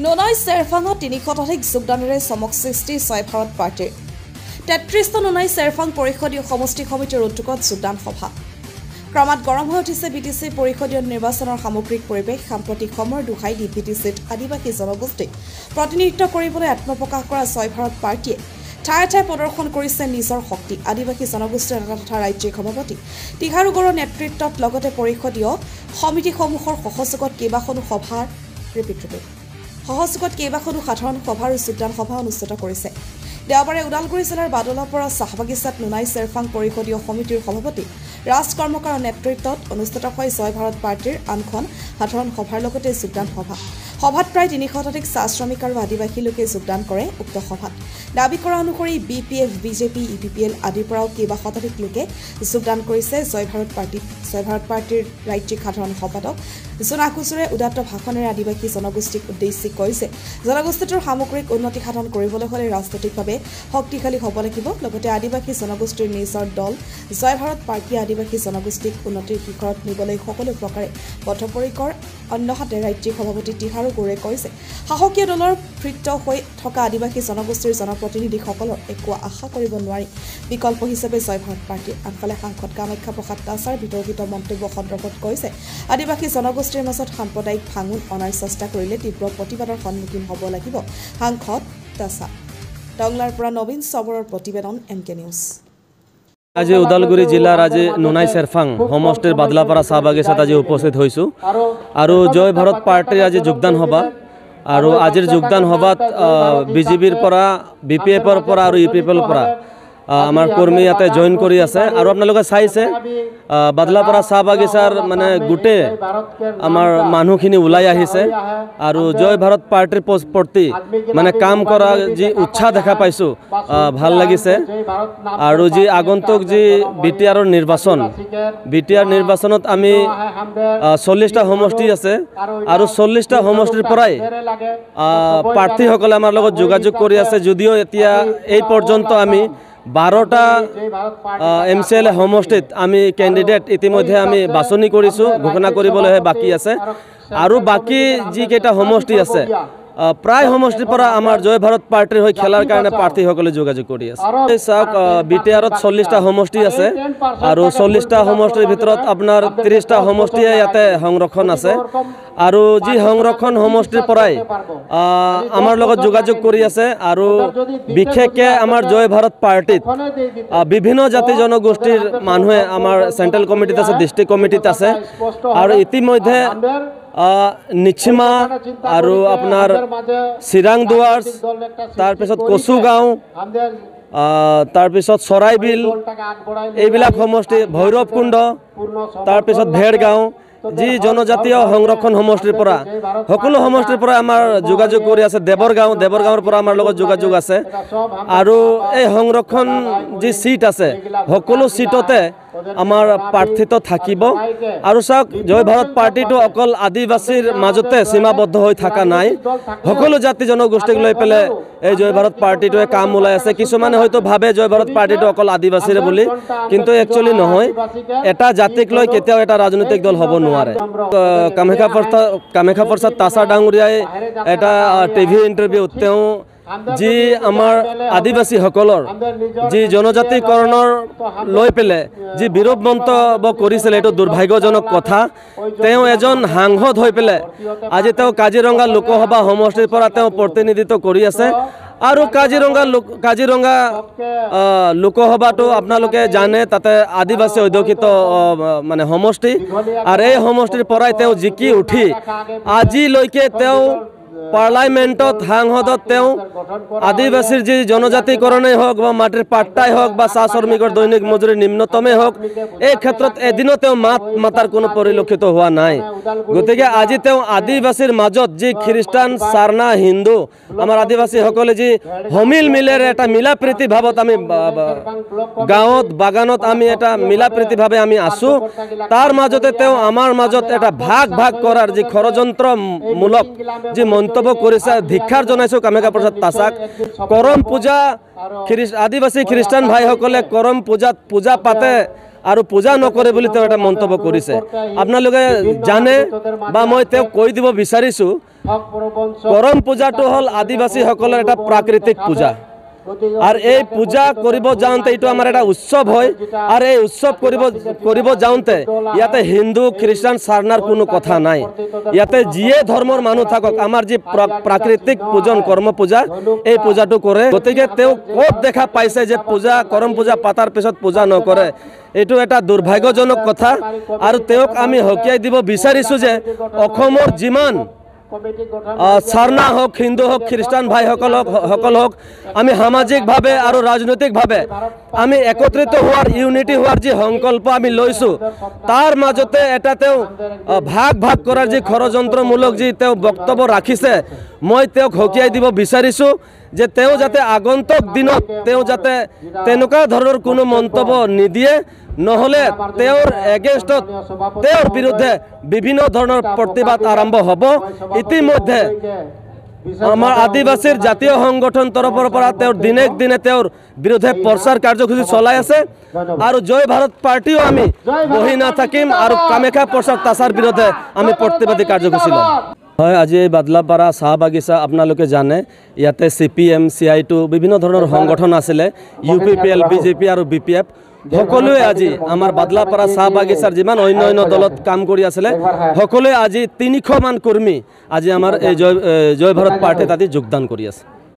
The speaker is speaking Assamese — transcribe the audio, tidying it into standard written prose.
নোনাই চেৰফাঙত ৩০০ তধিক যোগদানেৰে চমক সৃষ্টি ছয় ভাৰত পাৰ্টিৰ ৩৩টা নোনাই চেৰফাং পৰিষদীয় সমষ্টি সমিতিৰ উদ্যোগত যোগদান সভা ক্ৰমাৎ গৰম হৈ উঠিছে বিটিচি পৰিষদীয় নিৰ্বাচনৰ সামগ্ৰিক পৰিৱেশ সাম্প্ৰতিক সময়ৰ দুখাই দি বিটিচিত আদিবাসী জনগোষ্ঠীক প্ৰতিনিধিত্ব কৰিবলৈ আত্মপ্ৰকাশ কৰা ছয় ভাৰত পাৰ্টিয়ে ঠায়ে ঠায়ে প্ৰদৰ্শন কৰিছে নিজৰ শক্তি আদিবাসী জনগোষ্ঠীৰ নেতা তথা ৰাজ্যিক সভাপতি টিঘাৰু গড়ৰ নেতৃত্বত লগতে পৰিষদীয় সমিতিসমূহৰ সহযোগত কেইবাখনো সাধাৰণ সভা আৰু যোগদান সভা অনুষ্ঠিত কৰিছে দেওবাৰে ওদালগুৰি জিলাৰ বাদলাৰ পৰা চাহবাগিচাত নোনাই চেৰফাং পৰিষদীয় সমিতিৰ সভাপতি ৰাজ কৰ্মকাৰৰ নেতৃত্বত অনুষ্ঠিত হয় ছয় ভাৰত পাৰ্টিৰ আনখন সাধাৰণ সভাৰ লগতে যোগদান সভাত প্ৰায় ৩০০ তধিক চাহ শ্ৰমিক আৰু আদিবাসী লোকে যোগদান কৰে উক্ত সভাত দাবী কৰা অনুসৰি বিপিএফ বিজেপি ইপিপিএল আদিৰ পৰাও কেইবা শতাধিক লোকে যোগদান কৰিছে ছয় ভাৰত পাৰ্টিৰ ৰাজ্যিক সাধাৰণ সম্পাদক জোনাকুচুৰে উদাত্ত ভাষণেৰে আদিবাসী জনগোষ্ঠীক উদ্দেশ্যি কৈছে জনগোষ্ঠীটোৰ সামগ্ৰিক উন্নতি সাধন কৰিবলৈ হ'লে ৰাজনৈতিকভাৱে শক্তিশালী হ'ব লাগিব লগতে আদিবাসী জনগোষ্ঠীৰ নিজৰ দল জয় ভাৰত পাৰ্টিয়ে আদিবাসী জনগোষ্ঠীক উন্নতিৰ শিখৰত নিবলৈ সকলো প্ৰকাৰে বদ্ধপৰিকৰ অন্যহাতে ৰাজ্যিক সভাপতি টিঘাৰু গড়ে কৈছে সাহসীয় দলৰ ভৃত্য হৈ থকা আদিবাসী জনগোষ্ঠীৰ জনপ্ৰতিনিধিসকলৰ একো আশা কৰিব নোৱাৰি বিকল্প হিচাপে জয় ভাৰত পাৰ্টি আনফালে সাংসদ কামাখ্যা প্ৰসাদ দাসৰ বিতৰ্কিত মন্তব্য সন্দৰ্ভত কৈছে আদিবাসী জনগোষ্ঠীৰ মাজত সাম্প্ৰদায়িক ভাঙোন অনাৰ চেষ্টা কৰিলে তীব্ৰ প্ৰতিবাদৰ সন্মুখীন হ'ব লাগিব সাংসদ দাসা টংলাৰ পৰা নবীন চবৰৰ প্ৰতিবেদন এমকে নিউজ আজি ওদালগুৰি জিলাৰ আজি নোনাই চেৰফাং সমষ্টিৰ বাদলাপাৰা চাহ বাগিচাত আজি উপস্থিত হৈছোঁ আৰু জয় ভাৰত পাৰ্টিৰ আজি যোগদান সভা আৰু আজিৰ যোগদান সভাত বিজেপিৰ পৰা বিপিএফৰ পৰা আৰু ইপিপিএলৰ পৰা আমাৰ কৰ্মী ইয়াতে জইন কৰি আছে আৰু আপোনালোকে চাইছে বাদলাপাৰা চাহ বাগিচাৰ মানে গোটেই আমাৰ মানুহখিনি ওলাই আহিছে আৰু জয় ভাৰত পাৰ্টিৰ প্ৰতি মানে কাম কৰা যি উৎসাহ দেখা পাইছোঁ ভাল লাগিছে আৰু যি আগন্তুক যি বিটিআৰৰ নিৰ্বাচনত আমি 40টা সমষ্টি আছে আৰু 40টা সমষ্টিৰ পৰাই প্ৰাৰ্থীসকলে আমাৰ লগত যোগাযোগ কৰি আছে যদিও এতিয়া এই পৰ্যন্ত আমি 12টা MCL সমষ্টিত আমি কেণ্ডিডেট ইতিমধ্যে আমি বাছনি কৰিছোঁ ঘোষণা কৰিবলৈ বাকী আছে আৰু বাকী যিকেইটা সমষ্টি আছে প্ৰায় সমষ্টিৰ পৰা আমাৰ জয় ভাৰত পাৰ্টিৰ হৈ খেলাৰ কাৰণে প্ৰাৰ্থীসকলে যোগাযোগ কৰি আছে চাওক বিটিআৰত 40টা সমষ্টি আছে আৰু 40টা সমষ্টিৰ ভিতৰত আপোনাৰ 30টা সমষ্টিয়ে ইয়াতে সংৰক্ষণ আছে আৰু যি সংৰক্ষণ সমষ্টিৰ পৰাই আমাৰ লগত যোগাযোগ কৰি আছে আৰু বিশেষকৈ আমাৰ জয় ভাৰত পাৰ্টিত বিভিন্ন জাতি জনগোষ্ঠীৰ মানুহে আমাৰ চেণ্ট্ৰেল কমিটিত আছে ডিষ্ট্ৰিক্ট কমিটিত আছে আৰু ইতিমধ্যে নিচিমা আৰু আপোনাৰ চিৰাং দুৱাৰ্ছ তাৰপিছত কচুগাঁও তাৰপিছত চৰাইবিল এইবিলাক সমষ্টি ভৈৰৱকুণ্ড তাৰপিছত ভেৰগাঁও যি জনজাতীয় সংৰক্ষণ সমষ্টিৰ পৰা সকলো সমষ্টিৰ পৰা আমাৰ যোগাযোগ কৰি আছে দেৱৰগাঁৱৰ পৰা আমাৰ লগত যোগাযোগ আছে আৰু এই সংৰক্ষণ যি সিট আছে সকলো সিটতে আমাৰ প্ৰাৰ্থিত থাকিব আৰু চাওক জয় ভাৰত পাৰ্টিটো অকল আদিবাসীৰ মাজতে সীমাবদ্ধ হৈ থকা নাই সকলো জাতি জনগোষ্ঠীক লৈ পেলাই এই জয় ভাৰত পাৰ্টিটোৱে কাম ওলাই আছে কিছুমানে হয়তো ভাবে জয় ভাৰত পাৰ্টিটো অকল আদিবাসীৰে বুলি কিন্তু একচুৱেলি নহয় এটা জাতিক লৈ কেতিয়াও এটা ৰাজনৈতিক দল হ'ব নোৱাৰে কামাখ্যা প্ৰসাদ দাসা ডাঙৰীয়াই এটা টিভি ইণ্টাৰভিউত তেওঁ যি আমাৰ আদিবাসীসকলৰ যি জনজাতিকৰণৰ লৈ পেলাই যি বিৰোধ মন্তব্য কৰিছিল এইটো দুৰ্ভাগ্যজনক কথা তেওঁ এজন সাংসদ হৈ পেলাই আজি তেওঁ কাজিৰঙা লোকসভা সমষ্টিৰ পৰা তেওঁ প্ৰতিনিধিত্ব কৰি আছে আৰু কাজিৰঙা লোকসভাটো আপোনালোকে জানে তাতে আদিবাসী অধ্যুষিত মানে সমষ্টি আৰু এই সমষ্টিৰ পৰাই তেওঁ জিকি উঠি আজিলৈকে তেওঁ পাৰ্লামেণ্টত সাংসদত তেওঁ আদিবাসীৰ যি জনজাতিকৰণেই হওক বা মাটিৰ পাট্টাই হওক বা চাহ শ্ৰমিকৰ দৈনিক মজুৰি নিম্নতমেই হওক এই ক্ষেত্ৰত এদিনো তেওঁ মাতাৰ কোনো পৰিলক্ষিত হোৱা নাই গতিকে আজি তেওঁ আদিবাসীৰ মাজত যি খ্ৰীষ্টান চাৰ্ণা হিন্দু আমাৰ আদিবাসীসকলে যি সমিল মিলেৰে এটা মিলা প্ৰীতি ভাৱত আমি গাঁৱত বাগানত আমি এটা মিলা প্ৰীতিভাৱে আমি আছোঁ তাৰ মাজতে তেওঁ আমাৰ মাজত এটা ভাগ কৰাৰ যি ষড়যন্ত্ৰমূলক যি মন্তব্য কৰিছে ধিক্ষাৰ জনাইছোঁ কামাখ্যা প্ৰসাদ দাসাক কৰম পূজা আদিবাসী খ্ৰীষ্টান ভাইসকলে কৰম পূজাত পূজা পাতে আৰু পূজা নকৰে বুলি তেওঁ এটা মন্তব্য কৰিছে। আপোনালোকে জানে বা মই তেওঁক কৈ দিব বিচাৰিছোঁ, কৰম পূজাটো হ'ল আদিবাসীসকলৰ এটা প্ৰাকৃতিক পূজা। আৰু এই পূজা কৰিব যাওঁতে এইটো আমাৰ এটা উৎসৱ হয়। আৰু এই উৎসৱ কৰিব যাওঁতে ইয়াতে হিন্দু খ্ৰীষ্টান চাৰ্নাৰ কোনো কথা নাই। ইয়াতে যিয়ে ধৰ্মৰ মানুহ থাকক, আমাৰ যি প্ৰাকৃতিক পূজন কৰ্ম পূজা, এই পূজাটো কৰে। গতিকে তেওঁ ক'ত দেখা পাইছে যে কৰম পূজা পাতাৰ পিছত পূজা নকৰে? এইটো এটা দুৰ্ভাগ্যজনক কথা। আৰু তেওঁক আমি সকীয়াই দিব বিচাৰিছোঁ যে অসমৰ যিমান চাৰ্না হওক, হিন্দু হওক, খ্ৰীষ্টান ভাইসকল হওক, আমি সামাজিকভাৱে আৰু ৰাজনৈতিকভাৱে আমি একত্ৰিত হোৱাৰ, ইউনিটি হোৱাৰ যি সংকল্প আমি লৈছোঁ, তাৰ মাজতে এটা তেওঁ ভাগ কৰাৰ যি ষড়যন্ত্ৰমূলক যি তেওঁ বক্তব্য ৰাখিছে, মই তেওঁক সকীয়াই দিব বিচাৰিছোঁ যে তেওঁ যাতে আগন্তুক দিনত তেওঁ যাতে তেনেকুৱা ধৰণৰ কোনো মন্তব্য নিদিয়ে, নহ'লে তেওঁৰ এগেইনষ্টত, তেওঁৰ বিৰুদ্ধে বিভিন্ন ধৰণৰ প্ৰতিবাদ আৰম্ভ হ'ব। ইতিমধ্যে আমাৰ আদিবাসীৰ জাতীয় সংগঠন তৰফৰ পৰা তেওঁৰ দিনে তেওঁৰ বিৰুদ্ধে প্ৰচাৰ কাৰ্যসূচী চলাই আছে। আৰু জয় ভাৰত পাৰ্টিও আমি বহি নাথাকিম আৰু কামাখ্যা প্ৰসাদ তাছাৰ বিৰুদ্ধে আমি প্ৰতিবাদী কাৰ্যসূচী ল'ম। হয়, আজি এই বাদলাপাৰা চাহ বাগিচা আপোনালোকে জানে, ইয়াতে CPM, CIT বিভিন্ন ধৰণৰ সংগঠন আছিলে, UPPL, BJP আৰু BPF সকলোৱে আজি আমাৰ বাদলাপাৰা চাহ বাগিচাৰ যিমান অন্য দলত কাম কৰি আছিলে, সকলোৱে আজি 300 মান কৰ্মী আজি আমাৰ এই জয় ভাৰত পাৰ্টিত আজি যোগদান কৰি আছে।